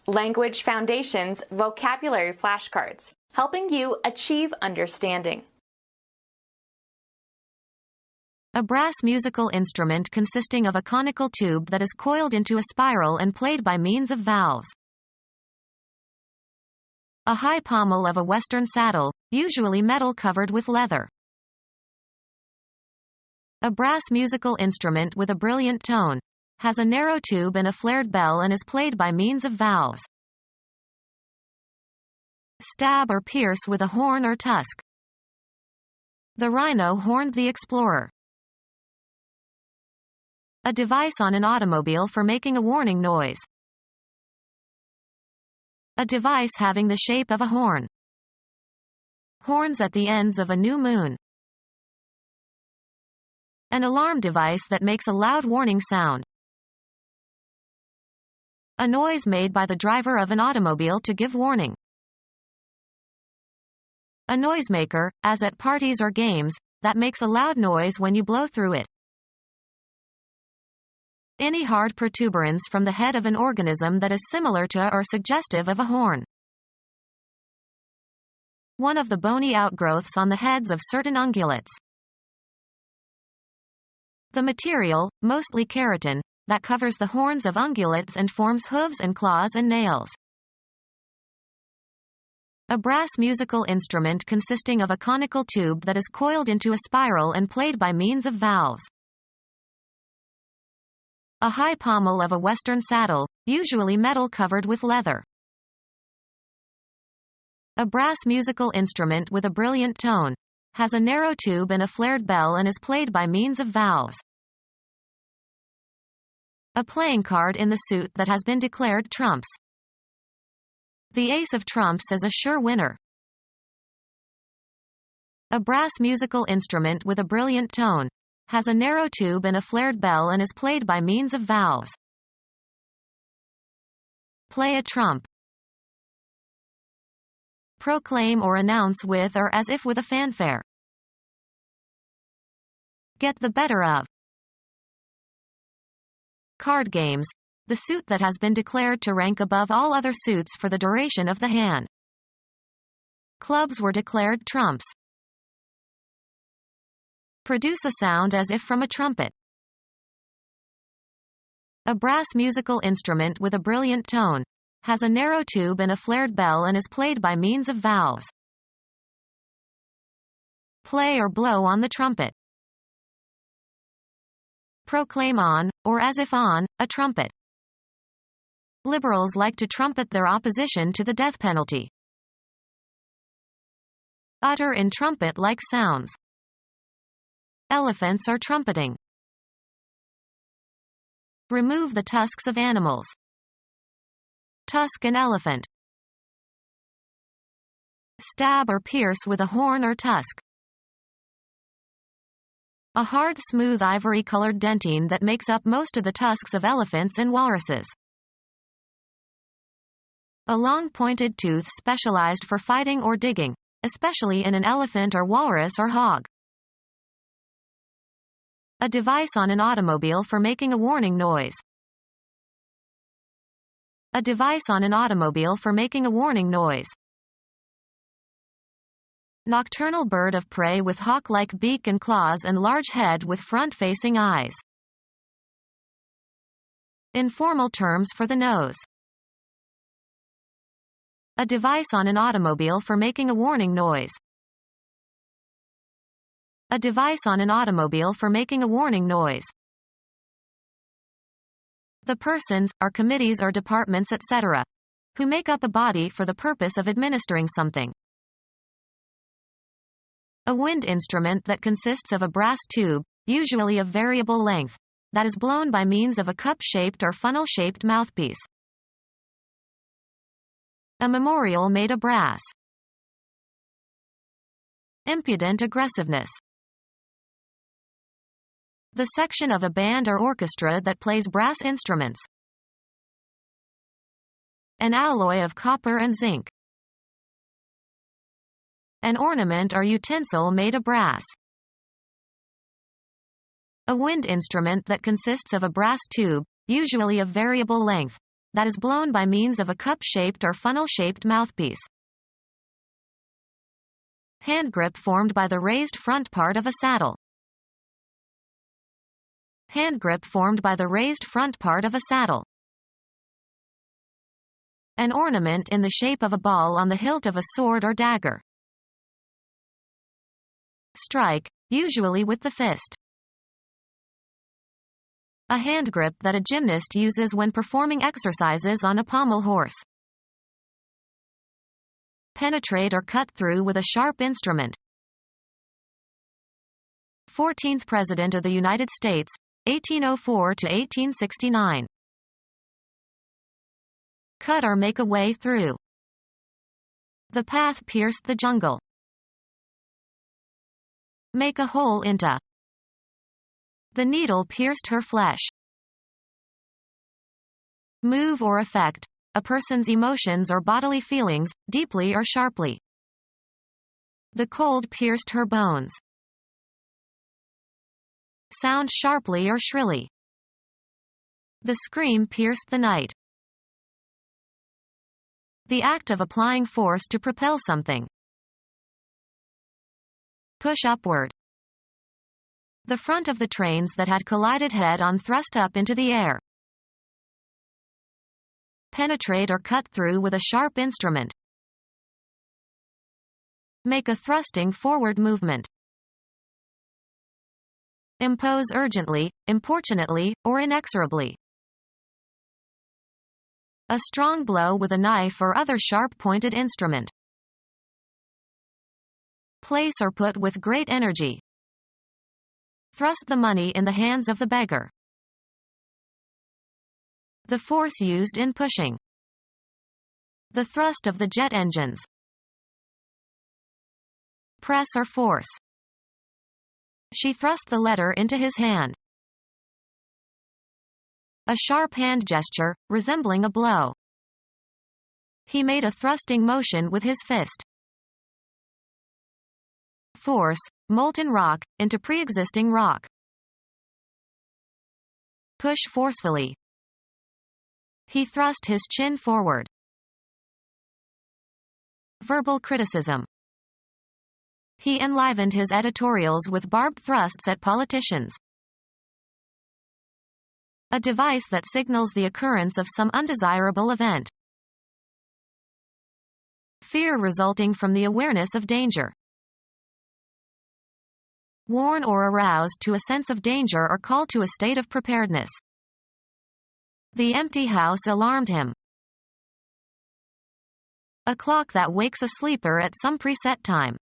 Language Foundations Vocabulary Flashcards, helping you achieve understanding. A brass musical instrument consisting of a conical tube that is coiled into a spiral and played by means of valves. A high pommel of a Western saddle, usually metal covered with leather. A brass musical instrument with a brilliant tone, has a narrow tube and a flared bell and is played by means of valves. Stab or pierce with a horn or tusk. The rhino horned the explorer. A device on an automobile for making a warning noise. A device having the shape of a horn. Horns at the ends of a new moon. An alarm device that makes a loud warning sound. A noise made by the driver of an automobile to give warning. A noisemaker, as at parties or games, that makes a loud noise when you blow through it. Any hard protuberance from the head of an organism that is similar to or suggestive of a horn. One of the bony outgrowths on the heads of certain ungulates. The material, mostly keratin, that covers the horns of ungulates and forms hooves and claws and nails. A brass musical instrument consisting of a conical tube that is coiled into a spiral and played by means of valves. A high pommel of a Western saddle, usually metal covered with leather. A brass musical instrument with a brilliant tone, has a narrow tube and a flared bell and is played by means of valves. A playing card in the suit that has been declared trumps. The ace of trumps is a sure winner. A brass musical instrument with a brilliant tone, has a narrow tube and a flared bell and is played by means of valves. Play a trump. Proclaim or announce with or as if with a fanfare. Get the better of. Card games, the suit that has been declared to rank above all other suits for the duration of the hand. Clubs were declared trumps. Produce a sound as if from a trumpet. A brass musical instrument with a brilliant tone, has a narrow tube and a flared bell and is played by means of valves. Play or blow on the trumpet. Proclaim on, or as if on, a trumpet. Liberals like to trumpet their opposition to the death penalty. Utter in trumpet-like sounds. Elephants are trumpeting. Remove the tusks of animals. Tusk an elephant. Stab or pierce with a horn or tusk. A hard, smooth ivory-colored dentine that makes up most of the tusks of elephants and walruses. A long pointed tooth specialized for fighting or digging, especially in an elephant or walrus or hog. A device on an automobile for making a warning noise. A device on an automobile for making a warning noise. Nocturnal bird of prey with hawk-like beak and claws and large head with front-facing eyes. Informal terms for the nose. A device on an automobile for making a warning noise. A device on an automobile for making a warning noise. The persons, or committees or departments etc., who make up a body for the purpose of administering something. A wind instrument that consists of a brass tube, usually of variable length, that is blown by means of a cup-shaped or funnel-shaped mouthpiece. A memorial made of brass. Impudent aggressiveness. The section of a band or orchestra that plays brass instruments. An alloy of copper and zinc. An ornament or utensil made of brass. A wind instrument that consists of a brass tube, usually of variable length, that is blown by means of a cup-shaped or funnel-shaped mouthpiece. Hand grip formed by the raised front part of a saddle. Hand grip formed by the raised front part of a saddle. An ornament in the shape of a ball on the hilt of a sword or dagger. Strike, usually with the fist. A hand grip that a gymnast uses when performing exercises on a pommel horse. Penetrate or cut through with a sharp instrument. 14th President of the United States, 1804 to 1869. Cut or make a way through. The path pierced the jungle. Make a hole into. The needle pierced her flesh. Move or affect a person's emotions or bodily feelings, deeply or sharply. The cold pierced her bones. Sound sharply or shrilly. The scream pierced the night. The act of applying force to propel something. Push upward. The front of the trains that had collided head-on thrust up into the air. Penetrate or cut through with a sharp instrument. Make a thrusting forward movement. Impose urgently, importunately, or inexorably. A strong blow with a knife or other sharp-pointed instrument. Place or put with great energy. Thrust the money in the hands of the beggar. The force used in pushing. The thrust of the jet engines. Press or force. She thrust the letter into his hand. A sharp hand gesture, resembling a blow. He made a thrusting motion with his fist. Force, molten rock, into pre-existing rock. Push forcefully. He thrust his chin forward. Verbal criticism. He enlivened his editorials with barbed thrusts at politicians. A device that signals the occurrence of some undesirable event. Fear resulting from the awareness of danger. Warn or arouse to a sense of danger or call to a state of preparedness. The empty house alarmed him. A clock that wakes a sleeper at some preset time.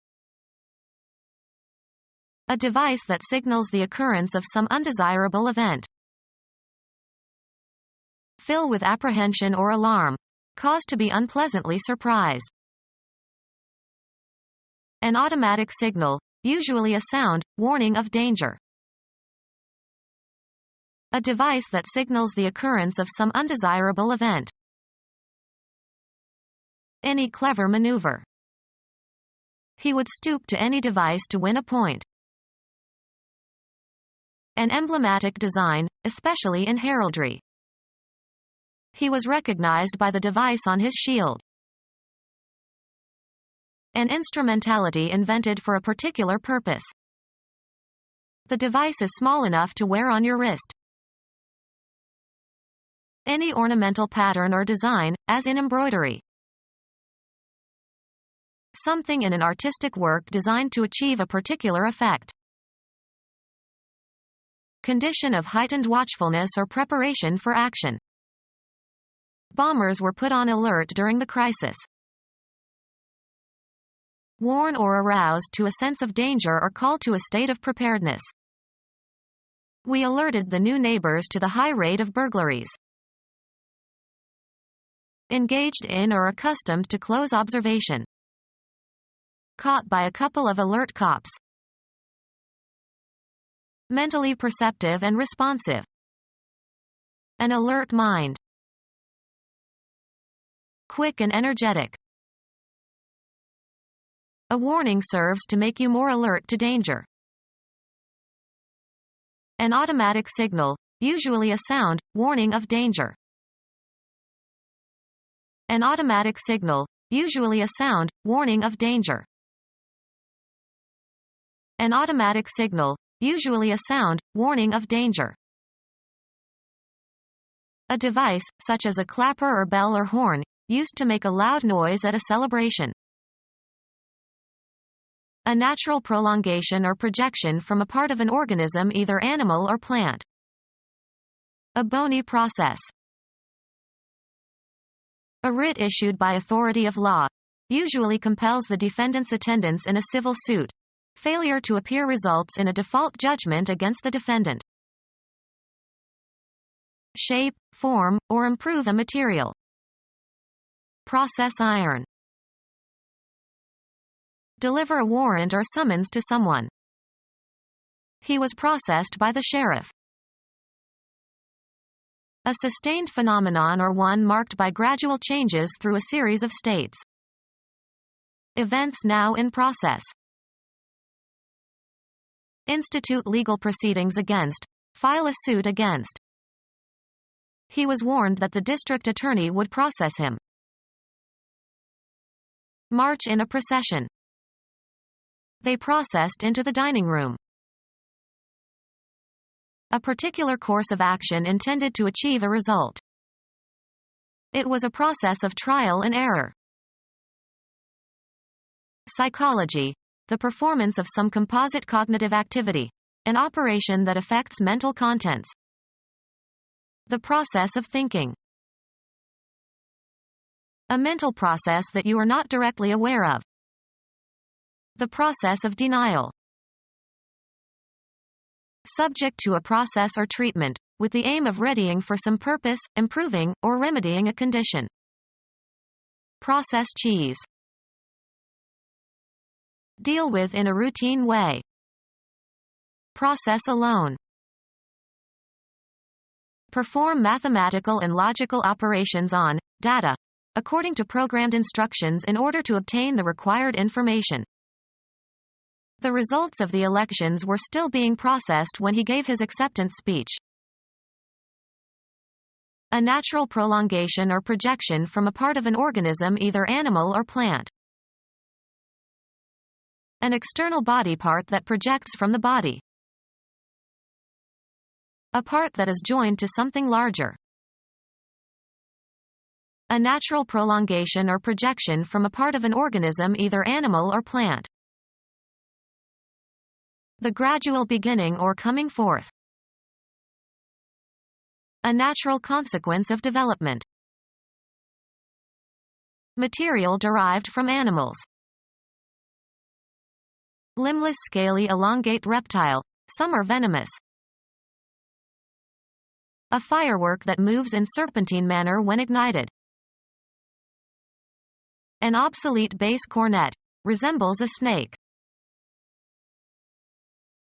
A device that signals the occurrence of some undesirable event. Fill with apprehension or alarm. Cause to be unpleasantly surprised. An automatic signal, usually a sound, warning of danger. A device that signals the occurrence of some undesirable event. Any clever maneuver. He would stoop to any device to win a point. An emblematic design, especially in heraldry. He was recognized by the device on his shield. An instrumentality invented for a particular purpose. The device is small enough to wear on your wrist. Any ornamental pattern or design, as in embroidery. Something in an artistic work designed to achieve a particular effect. Condition of heightened watchfulness or preparation for action. Bombers were put on alert during the crisis. Warn or arouse to a sense of danger or call to a state of preparedness. We alerted the new neighbors to the high rate of burglaries. Engaged in or accustomed to close observation. Caught by a couple of alert cops. Mentally perceptive and responsive. An alert mind. Quick and energetic. A warning serves to make you more alert to danger. An automatic signal, usually a sound, warning of danger. An automatic signal, usually a sound, warning of danger. An automatic signal, usually a sound, warning of danger. A device, such as a clapper or bell or horn, used to make a loud noise at a celebration. A natural prolongation or projection from a part of an organism, either animal or plant. A bony process. A writ issued by authority of law, usually compels the defendant's attendance in a civil suit. Failure to appear results in a default judgment against the defendant. Shape, form, or improve a material. Process iron. Deliver a warrant or summons to someone. He was processed by the sheriff. A sustained phenomenon, or one marked by gradual changes through a series of states. Events now in process. Institute legal proceedings against. File a suit against. He was warned that the district attorney would process him. March in a procession. They processed into the dining room. A particular course of action intended to achieve a result. It was a process of trial and error. Psychology. The performance of some composite cognitive activity. An operation that affects mental contents. The process of thinking. A mental process that you are not directly aware of. The process of denial. Subject to a process or treatment, with the aim of readying for some purpose, improving, or remedying a condition. Process cheese. Deal with in a routine way. Process alone. Perform mathematical and logical operations on data, according to programmed instructions in order to obtain the required information. The results of the elections were still being processed when he gave his acceptance speech. A natural prolongation or projection from a part of an organism, either animal or plant. An external body part that projects from the body. A part that is joined to something larger. A natural prolongation or projection from a part of an organism, either animal or plant. The gradual beginning or coming forth. A natural consequence of development. Material derived from animals. Limbless scaly elongate reptile, some are venomous. A firework that moves in serpentine manner when ignited. An obsolete bass cornet, resembles a snake.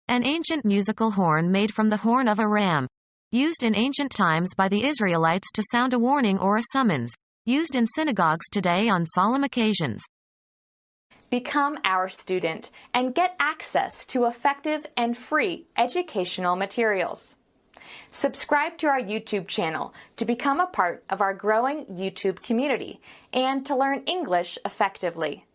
An ancient musical horn made from the horn of a ram, used in ancient times by the Israelites to sound a warning or a summons, used in synagogues today on solemn occasions. Become our student and get access to effective and free educational materials. Subscribe to our YouTube channel to become a part of our growing YouTube community and to learn English effectively.